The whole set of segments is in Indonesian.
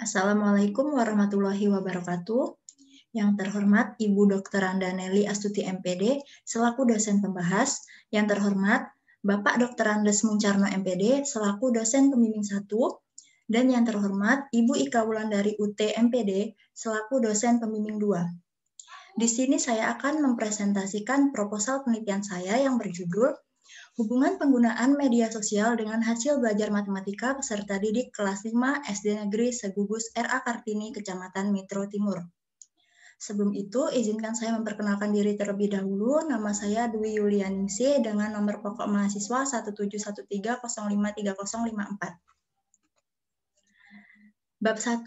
Assalamualaikum warahmatullahi wabarakatuh. Yang terhormat Ibu Dr. Andaneli Astuti MPD selaku dosen pembahas. Yang terhormat Bapak Dr. Andes Muncarno MPD selaku dosen pembimbing 1. Dan yang terhormat Ibu Ika Wulandari UT MPD selaku dosen pembimbing 2. Di sini saya akan mempresentasikan proposal penelitian saya yang berjudul Hubungan penggunaan media sosial dengan hasil belajar matematika peserta didik kelas 5 SD Negeri Segugus R.A. Kartini, Kecamatan Mitro Timur. Sebelum itu, izinkan saya memperkenalkan diri terlebih dahulu. Nama saya Dwi Yulianingsih dengan nomor pokok mahasiswa 17130530054. Bab 1,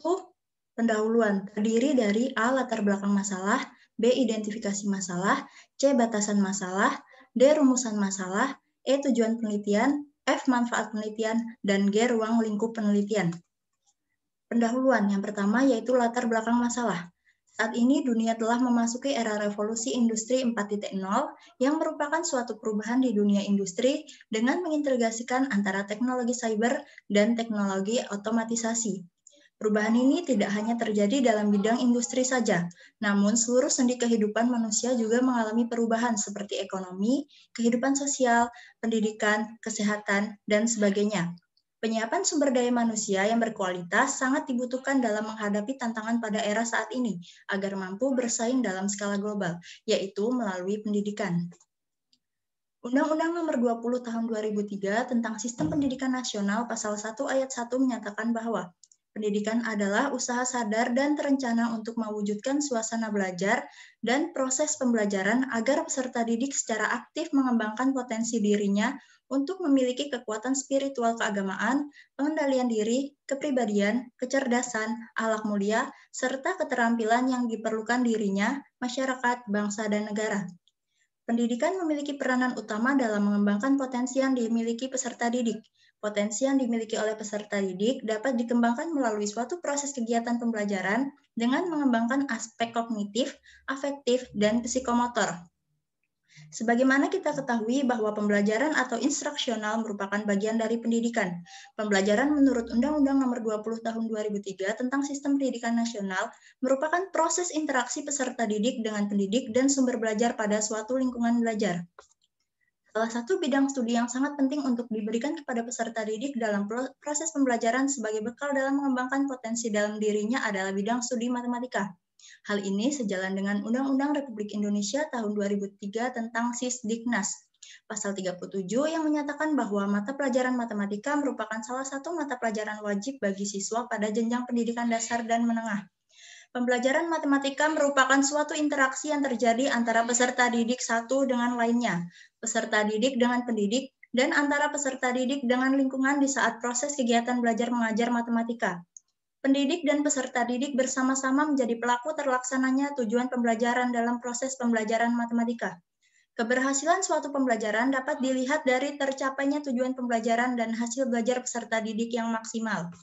pendahuluan, terdiri dari A. Latar belakang masalah, B. Identifikasi masalah, C. Batasan masalah, D. Rumusan masalah, E. Tujuan penelitian, F. Manfaat penelitian, dan G. Ruang lingkup penelitian. Pendahuluan yang pertama yaitu latar belakang masalah. Saat ini dunia telah memasuki era revolusi industri 4.0 yang merupakan suatu perubahan di dunia industri dengan mengintegrasikan antara teknologi cyber dan teknologi otomatisasi. Perubahan ini tidak hanya terjadi dalam bidang industri saja, namun seluruh sendi kehidupan manusia juga mengalami perubahan seperti ekonomi, kehidupan sosial, pendidikan, kesehatan, dan sebagainya. Penyiapan sumber daya manusia yang berkualitas sangat dibutuhkan dalam menghadapi tantangan pada era saat ini agar mampu bersaing dalam skala global, yaitu melalui pendidikan. Undang-Undang Nomor 20 Tahun 2003 tentang Sistem Pendidikan Nasional Pasal 1 Ayat 1 menyatakan bahwa pendidikan adalah usaha sadar dan terencana untuk mewujudkan suasana belajar dan proses pembelajaran agar peserta didik secara aktif mengembangkan potensi dirinya untuk memiliki kekuatan spiritual keagamaan, pengendalian diri, kepribadian, kecerdasan, akhlak mulia, serta keterampilan yang diperlukan dirinya, masyarakat, bangsa, dan negara. Pendidikan memiliki peranan utama dalam mengembangkan potensi yang dimiliki peserta didik. Potensi yang dimiliki oleh peserta didik dapat dikembangkan melalui suatu proses kegiatan pembelajaran dengan mengembangkan aspek kognitif, afektif, dan psikomotor. Sebagaimana kita ketahui bahwa pembelajaran atau instruksional merupakan bagian dari pendidikan. Pembelajaran menurut Undang-Undang Nomor 20 Tahun 2003 tentang Sistem Pendidikan Nasional merupakan proses interaksi peserta didik dengan pendidik dan sumber belajar pada suatu lingkungan belajar. Salah satu bidang studi yang sangat penting untuk diberikan kepada peserta didik dalam proses pembelajaran sebagai bekal dalam mengembangkan potensi dalam dirinya adalah bidang studi matematika. Hal ini sejalan dengan Undang-Undang Republik Indonesia tahun 2003 tentang Sisdiknas, pasal 37 yang menyatakan bahwa mata pelajaran matematika merupakan salah satu mata pelajaran wajib bagi siswa pada jenjang pendidikan dasar dan menengah. Pembelajaran matematika merupakan suatu interaksi yang terjadi antara peserta didik satu dengan lainnya, peserta didik dengan pendidik, dan antara peserta didik dengan lingkungan di saat proses kegiatan belajar mengajar matematika. Pendidik dan peserta didik bersama-sama menjadi pelaku terlaksananya tujuan pembelajaran dalam proses pembelajaran matematika. Keberhasilan suatu pembelajaran dapat dilihat dari tercapainya tujuan pembelajaran dan hasil belajar peserta didik yang maksimal.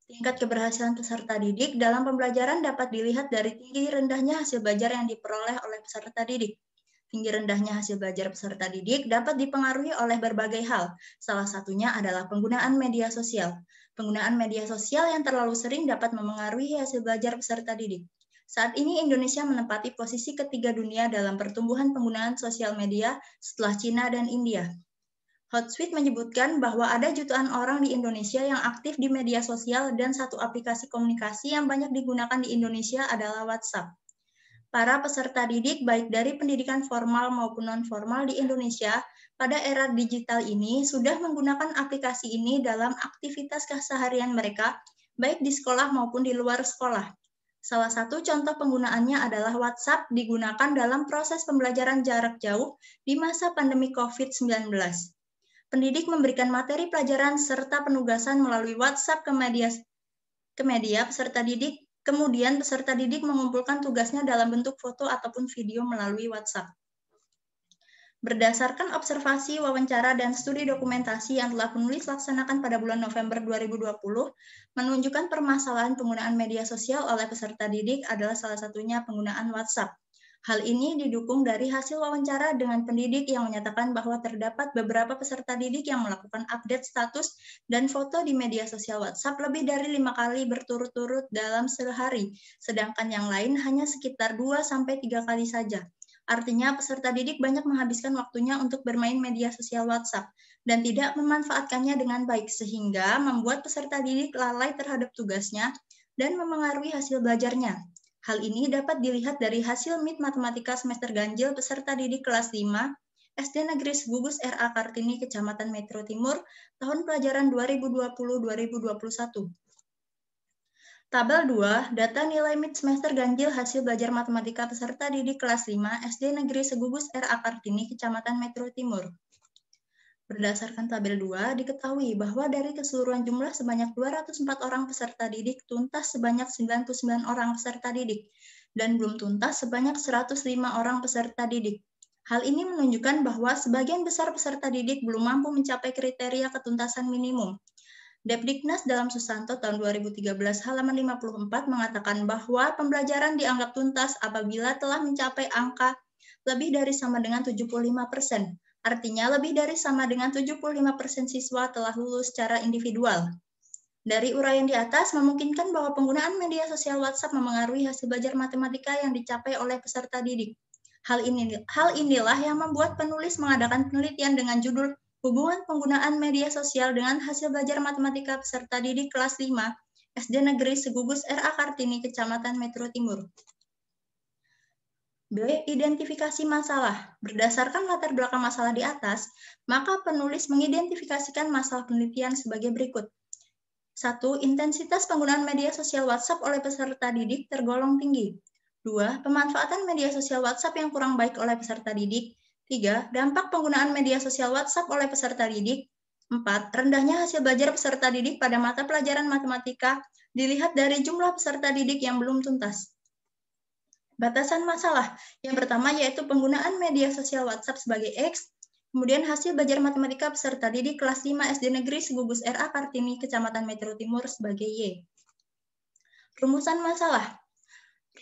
Tingkat keberhasilan peserta didik dalam pembelajaran dapat dilihat dari tinggi rendahnya hasil belajar yang diperoleh oleh peserta didik. Tinggi rendahnya hasil belajar peserta didik dapat dipengaruhi oleh berbagai hal. Salah satunya adalah penggunaan media sosial. Penggunaan media sosial yang terlalu sering dapat memengaruhi hasil belajar peserta didik. Saat ini Indonesia menempati posisi ketiga dunia dalam pertumbuhan penggunaan sosial media setelah Cina dan India. Hotsuite menyebutkan bahwa ada jutaan orang di Indonesia yang aktif di media sosial dan satu aplikasi komunikasi yang banyak digunakan di Indonesia adalah WhatsApp. Para peserta didik baik dari pendidikan formal maupun non-formal di Indonesia pada era digital ini sudah menggunakan aplikasi ini dalam aktivitas keseharian mereka, baik di sekolah maupun di luar sekolah. Salah satu contoh penggunaannya adalah WhatsApp digunakan dalam proses pembelajaran jarak jauh di masa pandemi COVID-19. Pendidik memberikan materi pelajaran serta penugasan melalui WhatsApp ke media peserta didik, kemudian peserta didik mengumpulkan tugasnya dalam bentuk foto ataupun video melalui WhatsApp. Berdasarkan observasi, wawancara, dan studi dokumentasi yang telah penulis laksanakan pada bulan November 2020, menunjukkan permasalahan penggunaan media sosial oleh peserta didik adalah salah satunya penggunaan WhatsApp. Hal ini didukung dari hasil wawancara dengan pendidik yang menyatakan bahwa terdapat beberapa peserta didik yang melakukan update status dan foto di media sosial WhatsApp lebih dari 5 kali berturut-turut dalam sehari, sedangkan yang lain hanya sekitar 2-3 kali saja. Artinya, peserta didik banyak menghabiskan waktunya untuk bermain media sosial WhatsApp dan tidak memanfaatkannya dengan baik, sehingga membuat peserta didik lalai terhadap tugasnya dan memengaruhi hasil belajarnya. Hal ini dapat dilihat dari hasil MIT Matematika semester ganjil peserta didik kelas 5 SD Negeri Segugus R.A. Kartini, Kecamatan Metro Timur, tahun pelajaran 2020-2021. Tabel 2, data nilai MIT semester ganjil hasil belajar matematika peserta didik kelas 5 SD Negeri Segugus R.A. Kartini, Kecamatan Metro Timur. Berdasarkan tabel 2, diketahui bahwa dari keseluruhan jumlah sebanyak 204 orang peserta didik, tuntas sebanyak 99 orang peserta didik, dan belum tuntas sebanyak 105 orang peserta didik. Hal ini menunjukkan bahwa sebagian besar peserta didik belum mampu mencapai kriteria ketuntasan minimum. Depdiknas dalam Susanto tahun 2013 halaman 54 mengatakan bahwa pembelajaran dianggap tuntas apabila telah mencapai angka lebih dari sama dengan 75%. Artinya, lebih dari sama dengan 75% siswa telah lulus secara individual. Dari uraian di atas, memungkinkan bahwa penggunaan media sosial WhatsApp memengaruhi hasil belajar matematika yang dicapai oleh peserta didik. Hal inilah yang membuat penulis mengadakan penelitian dengan judul Hubungan Penggunaan Media Sosial dengan Hasil Belajar Matematika Peserta Didik Kelas 5 SD Negeri Segugus R.A. Kartini, Kecamatan Metro Timur. B. Identifikasi masalah. Berdasarkan latar belakang masalah di atas, maka penulis mengidentifikasikan masalah penelitian sebagai berikut. 1. Intensitas penggunaan media sosial WhatsApp oleh peserta didik tergolong tinggi. 2. Pemanfaatan media sosial WhatsApp yang kurang baik oleh peserta didik. 3. Dampak penggunaan media sosial WhatsApp oleh peserta didik. 4. Rendahnya hasil belajar peserta didik pada mata pelajaran matematika dilihat dari jumlah peserta didik yang belum tuntas. Batasan masalah. Yang pertama yaitu penggunaan media sosial WhatsApp sebagai X, kemudian hasil belajar matematika peserta didik kelas 5 SD Negeri Segugus R.A. Kartini, Kecamatan Metro Timur sebagai Y. Rumusan masalah.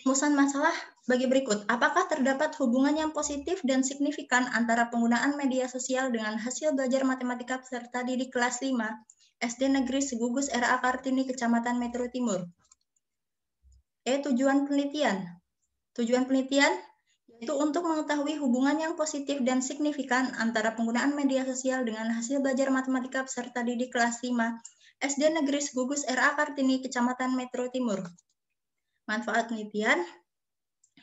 Rumusan masalah bagi berikut. Apakah terdapat hubungan yang positif dan signifikan antara penggunaan media sosial dengan hasil belajar matematika peserta didik kelas 5 SD Negeri Segugus R.A. Kartini, Kecamatan Metro Timur? E. Tujuan penelitian. Tujuan penelitian yaitu untuk mengetahui hubungan yang positif dan signifikan antara penggunaan media sosial dengan hasil belajar matematika peserta didik kelas 5 SD Negeri Segugus R.A. Kartini, Kecamatan Metro Timur. Manfaat penelitian.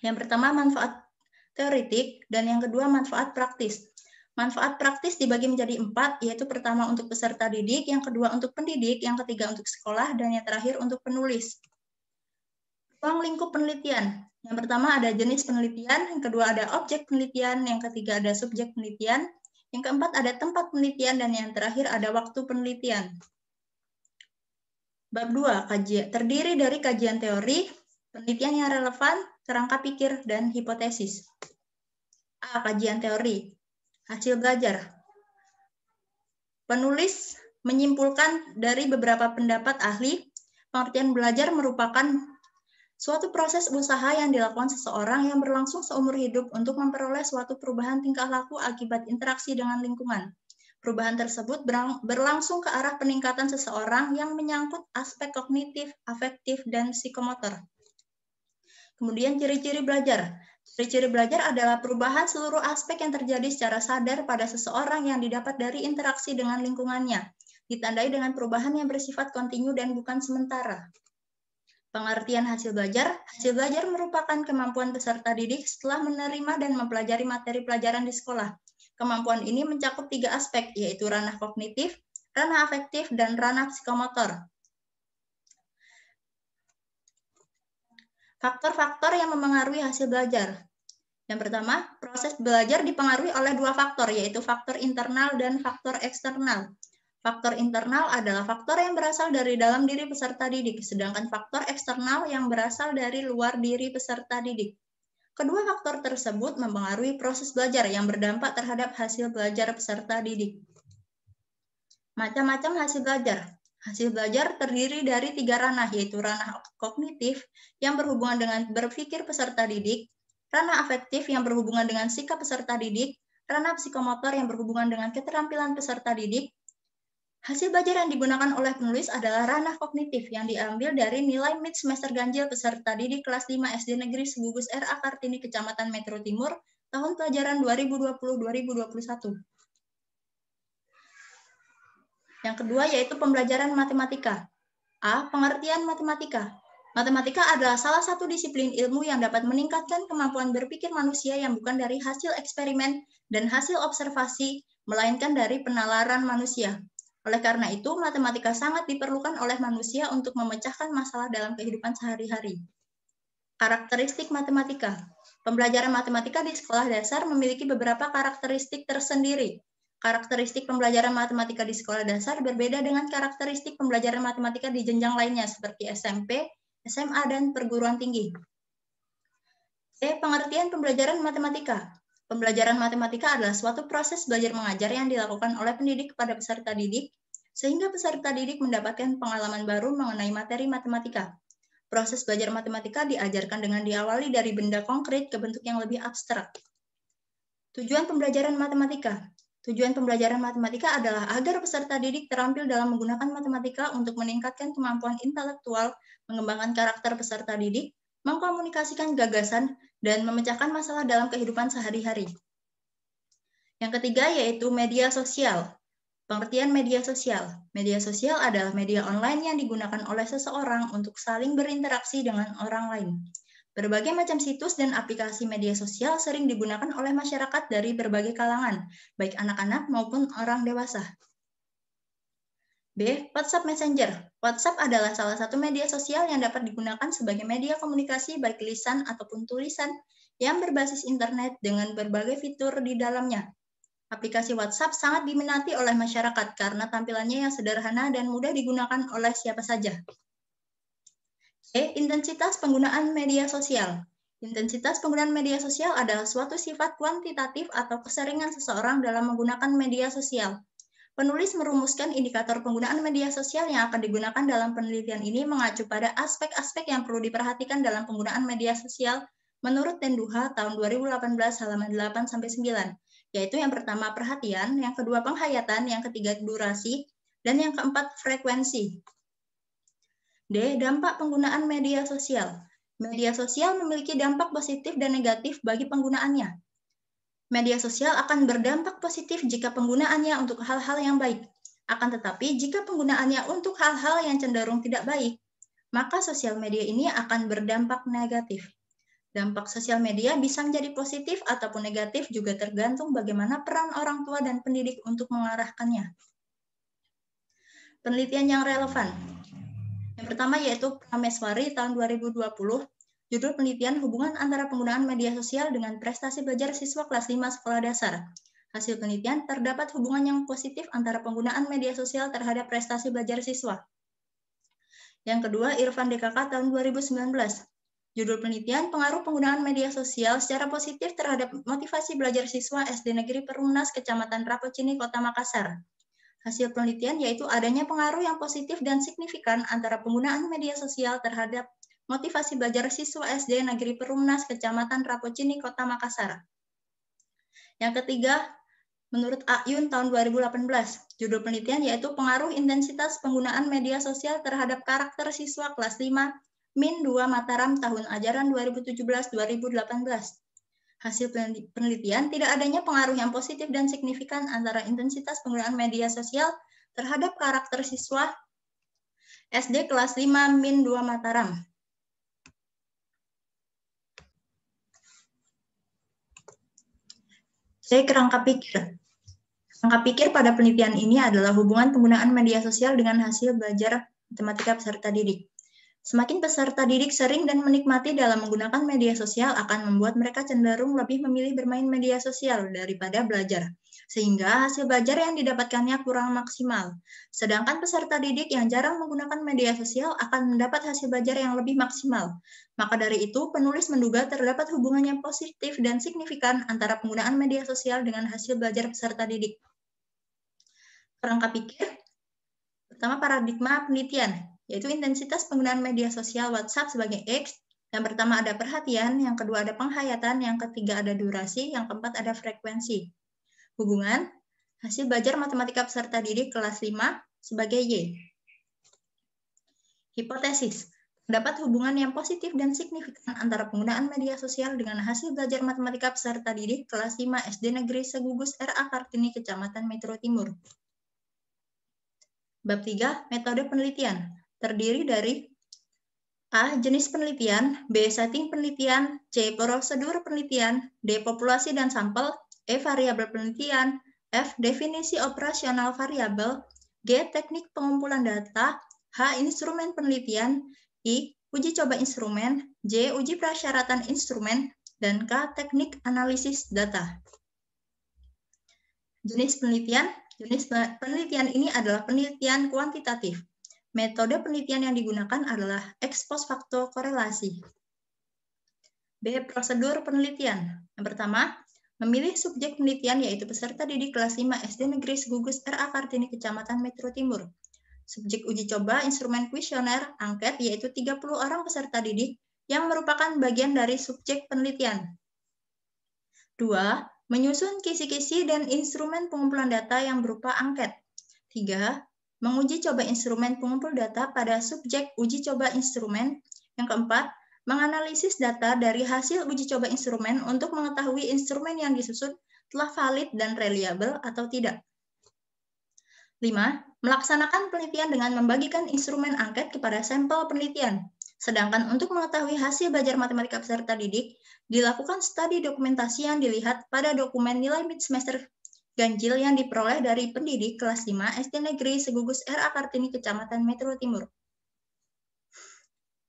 Yang pertama manfaat teoritik dan yang kedua manfaat praktis. Manfaat praktis dibagi menjadi 4, yaitu pertama untuk peserta didik, yang kedua untuk pendidik, yang ketiga untuk sekolah, dan yang terakhir untuk penulis. Ruang lingkup penelitian. Yang pertama ada jenis penelitian, yang kedua ada objek penelitian, yang ketiga ada subjek penelitian, yang keempat ada tempat penelitian, dan yang terakhir ada waktu penelitian. Bab 2, terdiri dari kajian teori, penelitian yang relevan, kerangka pikir, dan hipotesis. A. Kajian teori. Hasil belajar. Penulis menyimpulkan dari beberapa pendapat ahli, pengertian belajar merupakan suatu proses usaha yang dilakukan seseorang yang berlangsung seumur hidup untuk memperoleh suatu perubahan tingkah laku akibat interaksi dengan lingkungan. Perubahan tersebut berlangsung ke arah peningkatan seseorang yang menyangkut aspek kognitif, afektif, dan psikomotor. Kemudian ciri-ciri belajar. Ciri-ciri belajar adalah perubahan seluruh aspek yang terjadi secara sadar pada seseorang yang didapat dari interaksi dengan lingkungannya, ditandai dengan perubahan yang bersifat kontinu dan bukan sementara. Pengertian hasil belajar merupakan kemampuan peserta didik setelah menerima dan mempelajari materi pelajaran di sekolah. Kemampuan ini mencakup 3 aspek, yaitu ranah kognitif, ranah afektif, dan ranah psikomotor. Faktor-faktor yang memengaruhi hasil belajar. Yang pertama, proses belajar dipengaruhi oleh 2 faktor, yaitu faktor internal dan faktor eksternal. Faktor internal adalah faktor yang berasal dari dalam diri peserta didik, sedangkan faktor eksternal yang berasal dari luar diri peserta didik. Kedua faktor tersebut mempengaruhi proses belajar yang berdampak terhadap hasil belajar peserta didik. Macam-macam hasil belajar. Hasil belajar terdiri dari 3 ranah, yaitu ranah kognitif yang berhubungan dengan berpikir peserta didik, ranah afektif yang berhubungan dengan sikap peserta didik, ranah psikomotor yang berhubungan dengan keterampilan peserta didik. Hasil belajar yang digunakan oleh penulis adalah ranah kognitif yang diambil dari nilai mid semester ganjil peserta didik kelas 5 SD Negeri Segugus R.A. Kartini, Kecamatan Metro Timur, tahun pelajaran 2020-2021. Yang kedua yaitu pembelajaran matematika. A. Pengertian matematika. Matematika adalah salah satu disiplin ilmu yang dapat meningkatkan kemampuan berpikir manusia yang bukan dari hasil eksperimen dan hasil observasi, melainkan dari penalaran manusia. Oleh karena itu, matematika sangat diperlukan oleh manusia untuk memecahkan masalah dalam kehidupan sehari-hari. Karakteristik matematika. Pembelajaran matematika di sekolah dasar memiliki beberapa karakteristik tersendiri. Karakteristik pembelajaran matematika di sekolah dasar berbeda dengan karakteristik pembelajaran matematika di jenjang lainnya seperti SMP, SMA, dan perguruan tinggi. Pengertian pembelajaran matematika. Pembelajaran matematika adalah suatu proses belajar mengajar yang dilakukan oleh pendidik kepada peserta didik, sehingga peserta didik mendapatkan pengalaman baru mengenai materi matematika. Proses belajar matematika diajarkan dengan diawali dari benda konkret ke bentuk yang lebih abstrak. Tujuan pembelajaran matematika. Tujuan pembelajaran matematika adalah agar peserta didik terampil dalam menggunakan matematika untuk meningkatkan kemampuan intelektual, mengembangkan karakter peserta didik, mengkomunikasikan gagasan, dan memecahkan masalah dalam kehidupan sehari-hari. Yang ketiga yaitu media sosial. Pengertian media sosial. Media sosial adalah media online yang digunakan oleh seseorang untuk saling berinteraksi dengan orang lain. Berbagai macam situs dan aplikasi media sosial sering digunakan oleh masyarakat dari berbagai kalangan, baik anak-anak maupun orang dewasa. B. WhatsApp Messenger. WhatsApp adalah salah satu media sosial yang dapat digunakan sebagai media komunikasi baik lisan ataupun tulisan yang berbasis internet dengan berbagai fitur di dalamnya. Aplikasi WhatsApp sangat diminati oleh masyarakat karena tampilannya yang sederhana dan mudah digunakan oleh siapa saja. Intensitas penggunaan media sosial. Intensitas penggunaan media sosial adalah suatu sifat kuantitatif atau keseringan seseorang dalam menggunakan media sosial. Penulis merumuskan indikator penggunaan media sosial yang akan digunakan dalam penelitian ini mengacu pada aspek-aspek yang perlu diperhatikan dalam penggunaan media sosial menurut Tenduha tahun 2018 halaman 8-9, yaitu yang pertama perhatian, yang kedua penghayatan, yang ketiga durasi, dan yang keempat frekuensi. D. Dampak penggunaan media sosial. Media sosial memiliki dampak positif dan negatif bagi penggunaannya. Media sosial akan berdampak positif jika penggunaannya untuk hal-hal yang baik. Akan tetapi, jika penggunaannya untuk hal-hal yang cenderung tidak baik, maka sosial media ini akan berdampak negatif. Dampak sosial media bisa menjadi positif ataupun negatif juga tergantung bagaimana peran orang tua dan pendidik untuk mengarahkannya. Penelitian yang relevan. Yang pertama yaitu Prameswari tahun 2020, judul penelitian hubungan antara penggunaan media sosial dengan prestasi belajar siswa kelas 5 sekolah dasar. Hasil penelitian terdapat hubungan yang positif antara penggunaan media sosial terhadap prestasi belajar siswa. Yang kedua, Irfan DKK tahun 2019. Judul penelitian pengaruh penggunaan media sosial secara positif terhadap motivasi belajar siswa SD Negeri Perumnas Kecamatan Rapocini, Kota Makassar. Hasil penelitian yaitu adanya pengaruh yang positif dan signifikan antara penggunaan media sosial terhadap motivasi belajar siswa SD Negeri Perumnas Kecamatan Rapocini, Kota Makassar. Yang ketiga, menurut Ayun tahun 2018, judul penelitian yaitu pengaruh intensitas penggunaan media sosial terhadap karakter siswa kelas 5 Min 2 Mataram tahun ajaran 2017-2018. Hasil penelitian tidak adanya pengaruh yang positif dan signifikan antara intensitas penggunaan media sosial terhadap karakter siswa SD kelas 5 Min 2 Mataram. Kerangka pikir. Kerangka pikir pada penelitian ini adalah hubungan penggunaan media sosial dengan hasil belajar matematika peserta didik. Semakin peserta didik sering dan menikmati dalam menggunakan media sosial akan membuat mereka cenderung lebih memilih bermain media sosial daripada belajar, sehingga hasil belajar yang didapatkannya kurang maksimal. Sedangkan peserta didik yang jarang menggunakan media sosial akan mendapat hasil belajar yang lebih maksimal. Maka dari itu, penulis menduga terdapat hubungan yang positif dan signifikan antara penggunaan media sosial dengan hasil belajar peserta didik. Kerangka pikir. Pertama, paradigma penelitian, yaitu intensitas penggunaan media sosial WhatsApp sebagai X Yang pertama ada perhatian, yang kedua ada penghayatan, yang ketiga ada durasi, yang keempat ada frekuensi. Hubungan hasil belajar matematika peserta didik kelas 5 sebagai Y. Hipotesis. Terdapat hubungan yang positif dan signifikan antara penggunaan media sosial dengan hasil belajar matematika peserta didik kelas 5 SD Negeri Segugus R.A. Kartini, Kecamatan Metro Timur. Bab 3, metode penelitian. Terdiri dari A. Jenis penelitian, B. Setting penelitian, C. Prosedur penelitian, D. Populasi dan sampel, E. Variabel penelitian, F. Definisi operasional variabel, G. Teknik pengumpulan data, H. Instrumen penelitian, I. Uji coba instrumen, J. Uji prasyaratan instrumen, dan K. Teknik analisis data. Jenis penelitian. Jenis penelitian ini adalah penelitian kuantitatif. Metode penelitian yang digunakan adalah ex post facto korelasi. B. Prosedur penelitian. Yang pertama, memilih subjek penelitian yaitu peserta didik kelas 5 SD Negeri Segugus R.A. Kartini, Kecamatan Metro Timur. Subjek uji coba instrumen kuesioner angket yaitu 30 orang peserta didik yang merupakan bagian dari subjek penelitian. 2. Menyusun kisi-kisi dan instrumen pengumpulan data yang berupa angket. 3. Menguji coba instrumen pengumpul data pada subjek uji coba instrumen. Yang keempat, menganalisis data dari hasil uji coba instrumen untuk mengetahui instrumen yang disusun telah valid dan reliable atau tidak. 5. Melaksanakan penelitian dengan membagikan instrumen angket kepada sampel penelitian. Sedangkan untuk mengetahui hasil belajar matematika peserta didik, dilakukan studi dokumentasi yang dilihat pada dokumen nilai mid semester ganjil yang diperoleh dari pendidik kelas 5 SD Negeri Segugus R.A. Kartini, Kecamatan Metro Timur.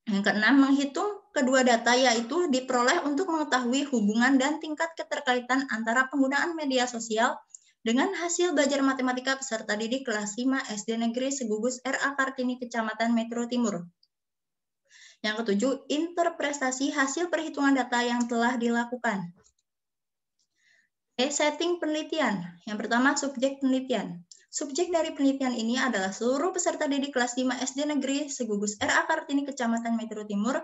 Yang keenam, menghitung kedua data yaitu diperoleh untuk mengetahui hubungan dan tingkat keterkaitan antara penggunaan media sosial dengan hasil belajar matematika peserta didik kelas 5 SD Negeri Segugus R.A. Kartini, Kecamatan Metro Timur. Yang ketujuh, interpretasi hasil perhitungan data yang telah dilakukan. Setting penelitian. Yang pertama, subjek penelitian. Subjek dari penelitian ini adalah seluruh peserta didik kelas 5 SD Negeri Segugus R.A. Kartini, Kecamatan Metro Timur,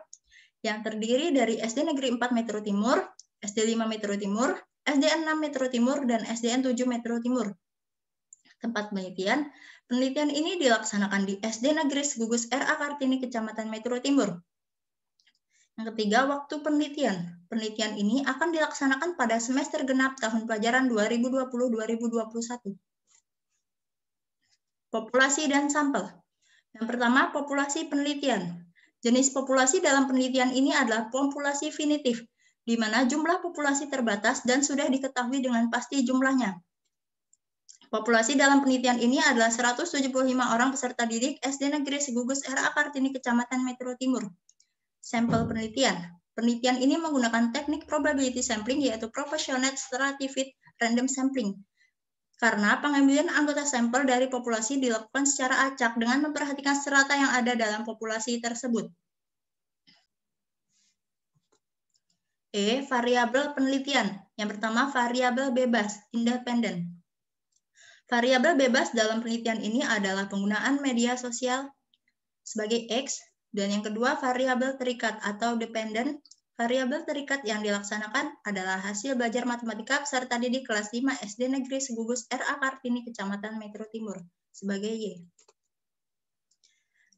yang terdiri dari SD Negeri 4 Metro Timur, SD 5 Metro Timur, SDN 6 Metro Timur, dan SDN 7 Metro Timur. Tempat penelitian. Penelitian ini dilaksanakan di SD Negeri Segugus R.A. Kartini, Kecamatan Metro Timur. Yang ketiga, waktu penelitian. Penelitian ini akan dilaksanakan pada semester genap tahun pelajaran 2020-2021. Populasi dan sampel. Yang pertama, populasi penelitian. Jenis populasi dalam penelitian ini adalah populasi finitif, di mana jumlah populasi terbatas dan sudah diketahui dengan pasti jumlahnya. Populasi dalam penelitian ini adalah 175 orang peserta didik SD Negeri Segugus R.A. Kartini, Kecamatan Metro Timur. Sampel penelitian. Penelitian ini menggunakan teknik probability sampling yaitu proportionate stratified random sampling. Karena pengambilan anggota sampel dari populasi dilakukan secara acak dengan memperhatikan strata yang ada dalam populasi tersebut. Variabel penelitian. Yang pertama, variabel bebas, independen. Variabel bebas dalam penelitian ini adalah penggunaan media sosial sebagai X, dan yang kedua, variabel terikat atau dependen. Variabel terikat yang dilaksanakan adalah hasil belajar matematika peserta didik kelas 5 SD Negeri Segugus R.A. Kartini, Kecamatan Metro Timur, sebagai Y.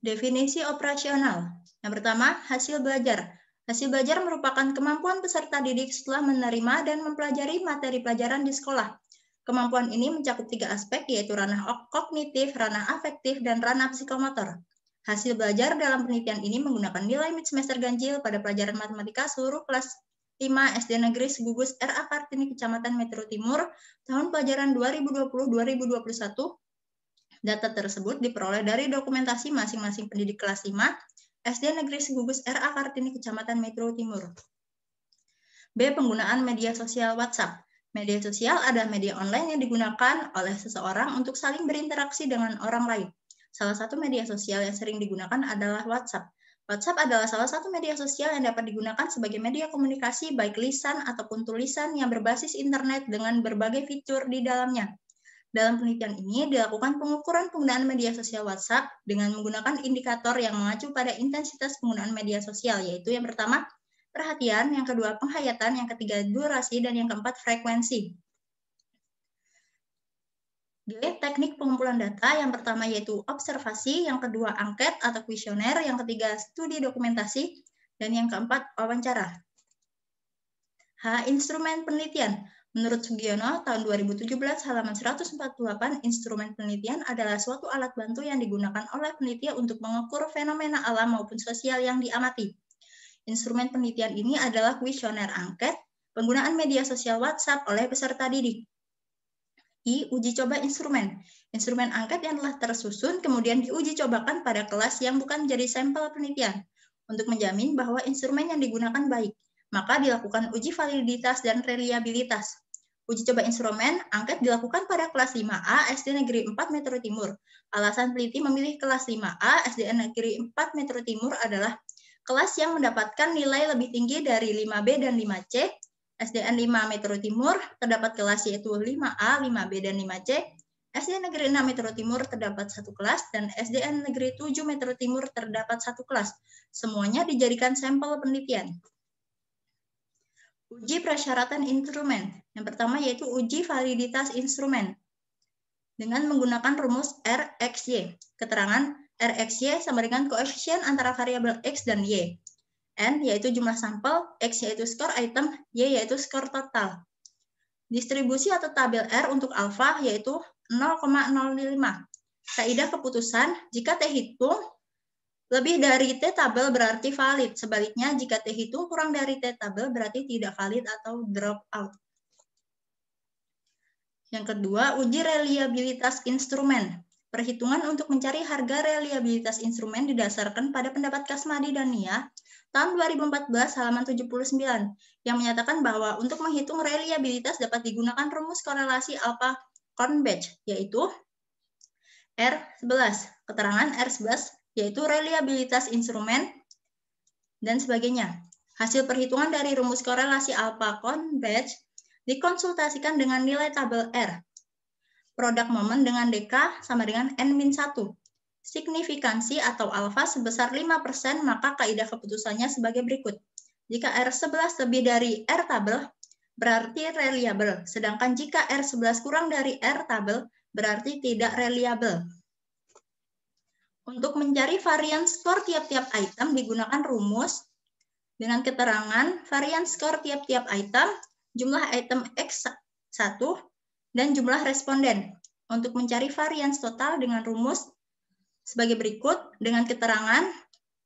Definisi operasional. Yang pertama, hasil belajar. Hasil belajar merupakan kemampuan peserta didik setelah menerima dan mempelajari materi pelajaran di sekolah. Kemampuan ini mencakup 3 aspek, yaitu ranah kognitif, ranah afektif, dan ranah psikomotor. Hasil belajar dalam penelitian ini menggunakan nilai mid semester ganjil pada pelajaran matematika seluruh kelas 5 SD Negeri Segugus R.A. Kartini, Kecamatan Metro Timur, tahun pelajaran 2020-2021. Data tersebut diperoleh dari dokumentasi masing-masing pendidik kelas 5 SD Negeri Segugus R.A. Kartini, Kecamatan Metro Timur. B. Penggunaan media sosial WhatsApp. Media sosial adalah media online yang digunakan oleh seseorang untuk saling berinteraksi dengan orang lain. Salah satu media sosial yang sering digunakan adalah WhatsApp. WhatsApp adalah salah satu media sosial yang dapat digunakan sebagai media komunikasi baik lisan ataupun tulisan yang berbasis internet dengan berbagai fitur di dalamnya. Dalam penelitian ini dilakukan pengukuran penggunaan media sosial WhatsApp dengan menggunakan indikator yang mengacu pada intensitas penggunaan media sosial, yaitu yang pertama, perhatian, yang kedua penghayatan, yang ketiga durasi, dan yang keempat frekuensi. G. Teknik pengumpulan data, yang pertama yaitu observasi, yang kedua angket atau kuesioner, yang ketiga studi dokumentasi, dan yang keempat wawancara. H. Instrumen penelitian. Menurut Sugiono, tahun 2017, halaman 148, instrumen penelitian adalah suatu alat bantu yang digunakan oleh peneliti untuk mengukur fenomena alam maupun sosial yang diamati. Instrumen penelitian ini adalah kuesioner angket, penggunaan media sosial WhatsApp oleh peserta didik. I. Uji coba instrumen. Instrumen angket yang telah tersusun kemudian diuji cobakan pada kelas yang bukan menjadi sampel penelitian. Untuk menjamin bahwa instrumen yang digunakan baik, maka dilakukan uji validitas dan reliabilitas. Uji coba instrumen angket dilakukan pada kelas 5A SD Negeri 4 Metro Timur. Alasan peneliti memilih kelas 5A SD Negeri 4 Metro Timur adalah kelas yang mendapatkan nilai lebih tinggi dari 5B dan 5C. SDN 5 Metro Timur terdapat kelas yaitu 5A, 5B, dan 5C. SD Negeri 6 Metro Timur terdapat satu kelas, dan SDN Negeri 7 Metro Timur terdapat satu kelas. Semuanya dijadikan sampel penelitian. Uji persyaratan instrumen. Yang pertama yaitu uji validitas instrumen. Dengan menggunakan rumus RXY. Keterangan RXY sama dengan koefisien antara variabel X dan Y. N yaitu jumlah sampel, X yaitu skor item, Y yaitu skor total. Distribusi atau tabel R untuk alfa yaitu 0,05. Kaidah keputusan, jika T hitung lebih dari T tabel berarti valid. Sebaliknya, jika T hitung kurang dari T tabel berarti tidak valid atau drop out. Yang kedua, uji reliabilitas instrumen. Perhitungan untuk mencari harga reliabilitas instrumen didasarkan pada pendapat Kasmadi dan Nia tahun 2014 halaman 79 yang menyatakan bahwa untuk menghitung reliabilitas dapat digunakan rumus korelasi Alpha-Kornbach yaitu R11. Keterangan R11 yaitu reliabilitas instrumen dan sebagainya. Hasil perhitungan dari rumus korelasi Alpha-Kornbach dikonsultasikan dengan nilai tabel R. Produk momen dengan DK sama dengan N-1. Signifikansi atau alfa sebesar 5%, maka kaidah keputusannya sebagai berikut. Jika R11 lebih dari R tabel, berarti reliable. Sedangkan jika R11 kurang dari R tabel, berarti tidak reliable. Untuk mencari varian skor tiap-tiap item digunakan rumus dengan keterangan varian skor tiap-tiap item, jumlah item X1, dan jumlah responden. Untuk mencari varian total dengan rumus sebagai berikut dengan keterangan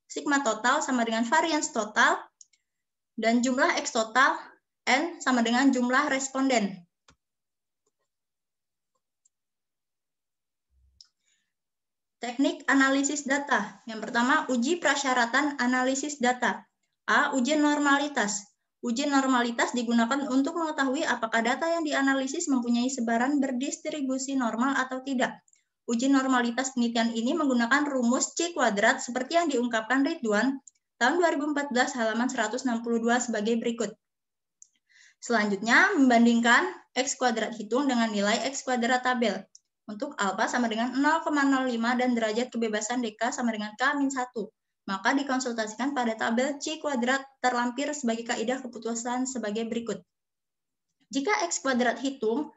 sigma total sama dengan varian total dan jumlah X total N sama dengan jumlah responden. Teknik analisis data. Yang pertama, uji prasyaratan analisis data. A. Uji normalitas. Uji normalitas digunakan untuk mengetahui apakah data yang dianalisis mempunyai sebaran berdistribusi normal atau tidak. Uji normalitas penelitian ini menggunakan rumus C kuadrat seperti yang diungkapkan Ridwan tahun 2014 halaman 162 sebagai berikut. Selanjutnya, membandingkan X kuadrat hitung dengan nilai X kuadrat tabel. Untuk alfa sama dengan 0,05 dan derajat kebebasan DK sama dengan K-1. Maka dikonsultasikan pada tabel C kuadrat terlampir sebagai kaidah keputusan sebagai berikut. Jika X kuadrat hitung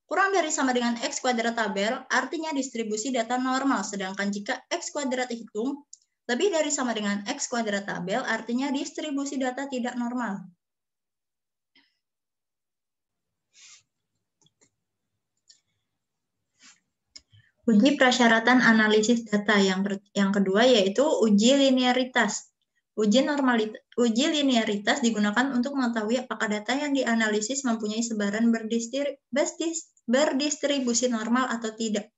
kurang dari sama dengan X kuadrat tabel, artinya distribusi data normal. Sedangkan jika X kuadrat hitung lebih dari sama dengan X kuadrat tabel, artinya distribusi data tidak normal. Uji prasyaratan analisis data yang kedua yaitu uji linearitas. Uji linearitas digunakan untuk mengetahui apakah data yang dianalisis mempunyai sebaran berdistribusi normal atau tidak.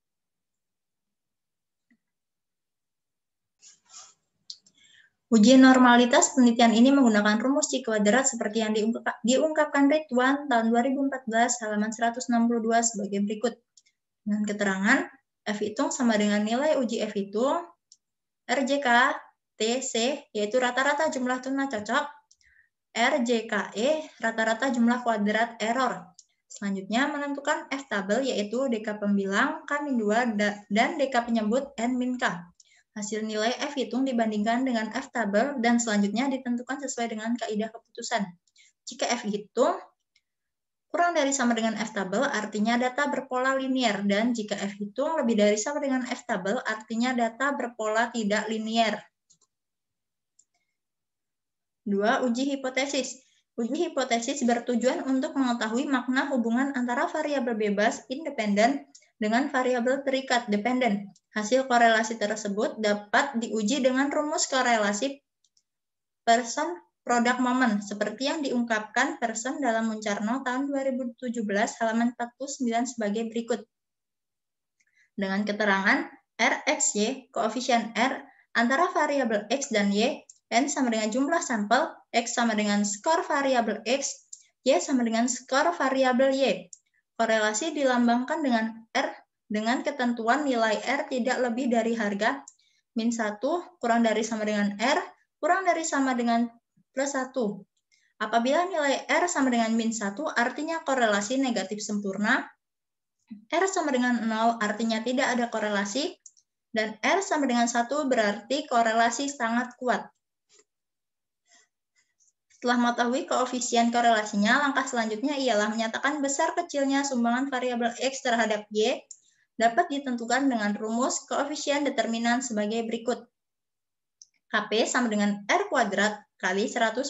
Uji normalitas penelitian ini menggunakan rumus C kuadrat seperti yang diungkapkan Ridwan tahun 2014 halaman 162 sebagai berikut. Dengan keterangan F hitung sama dengan nilai uji F hitung, RJK, TC, yaitu rata-rata jumlah tuna cocok, RJKE, rata-rata jumlah kuadrat error. Selanjutnya menentukan F tabel, yaitu DK pembilang, K-2, dan DK penyebut N-K. Hasil nilai F hitung dibandingkan dengan F tabel dan selanjutnya ditentukan sesuai dengan kaidah keputusan. Jika F hitung kurang dari sama dengan F tabel, artinya data berpola linier. Dan jika F hitung lebih dari sama dengan F tabel, artinya data berpola tidak linier. 2. Uji hipotesis. Uji hipotesis bertujuan untuk mengetahui makna hubungan antara variabel bebas independen dengan variabel terikat dependen. Hasil korelasi tersebut dapat diuji dengan rumus korelasi person product moment, seperti yang diungkapkan Person dalam Muncarno tahun 2017 halaman 49 sebagai berikut. Dengan keterangan R, X, Y, koefisien R antara variabel X dan Y, N sama dengan jumlah sampel, X sama dengan skor variabel X, Y sama dengan skor variabel Y. Korelasi dilambangkan dengan R dengan ketentuan nilai R tidak lebih dari harga min 1 kurang dari sama dengan R kurang dari sama dengan plus 1. Apabila nilai R sama dengan min 1, artinya korelasi negatif sempurna. R sama dengan 0 artinya tidak ada korelasi. Dan R sama dengan 1 berarti korelasi sangat kuat. Setelah mengetahui koefisien korelasinya, langkah selanjutnya ialah menyatakan besar kecilnya sumbangan variabel X terhadap Y dapat ditentukan dengan rumus koefisien determinan sebagai berikut. KP sama dengan R kuadrat kali 100%.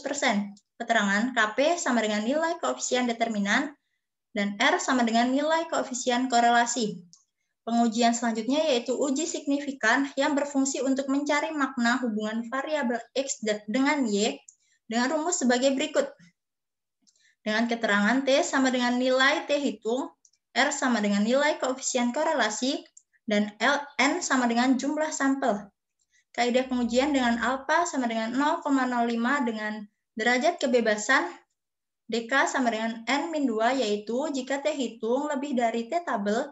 Keterangan KP sama dengan nilai koefisien determinan dan R sama dengan nilai koefisien korelasi. Pengujian selanjutnya yaitu uji signifikan yang berfungsi untuk mencari makna hubungan variabel X dengan Y dengan rumus sebagai berikut. Dengan keterangan T sama dengan nilai T hitung, R sama dengan nilai koefisien korelasi, dan N sama dengan jumlah sampel. Kaidah pengujian dengan alfa sama dengan 0,05 dengan derajat kebebasan dk sama dengan n-2, yaitu jika T hitung lebih dari T tabel,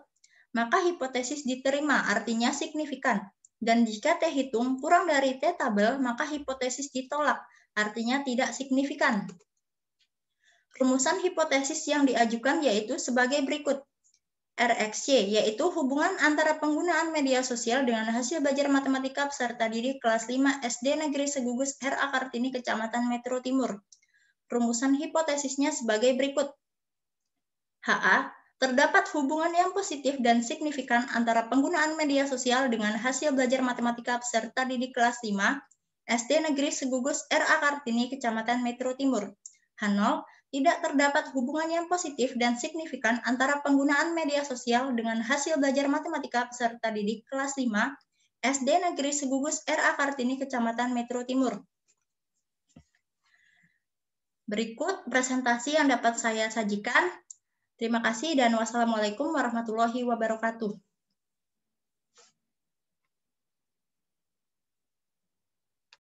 maka hipotesis diterima, artinya signifikan. Dan jika T hitung kurang dari T tabel, maka hipotesis ditolak, artinya tidak signifikan. Rumusan hipotesis yang diajukan yaitu sebagai berikut. RxY, yaitu hubungan antara penggunaan media sosial dengan hasil belajar matematika peserta didik kelas 5 SD Negeri Segugus R.A. Kartini, Kecamatan Metro Timur. Rumusan hipotesisnya sebagai berikut. HA, terdapat hubungan yang positif dan signifikan antara penggunaan media sosial dengan hasil belajar matematika peserta didik kelas 5 SD Negeri Segugus R.A. Kartini, Kecamatan Metro Timur. H0, tidak terdapat hubungan yang positif dan signifikan antara penggunaan media sosial dengan hasil belajar matematika peserta didik kelas 5 SD Negeri Segugus R.A. Kartini, Kecamatan Metro Timur. Berikut presentasi yang dapat saya sajikan. Terima kasih dan wassalamualaikum warahmatullahi wabarakatuh.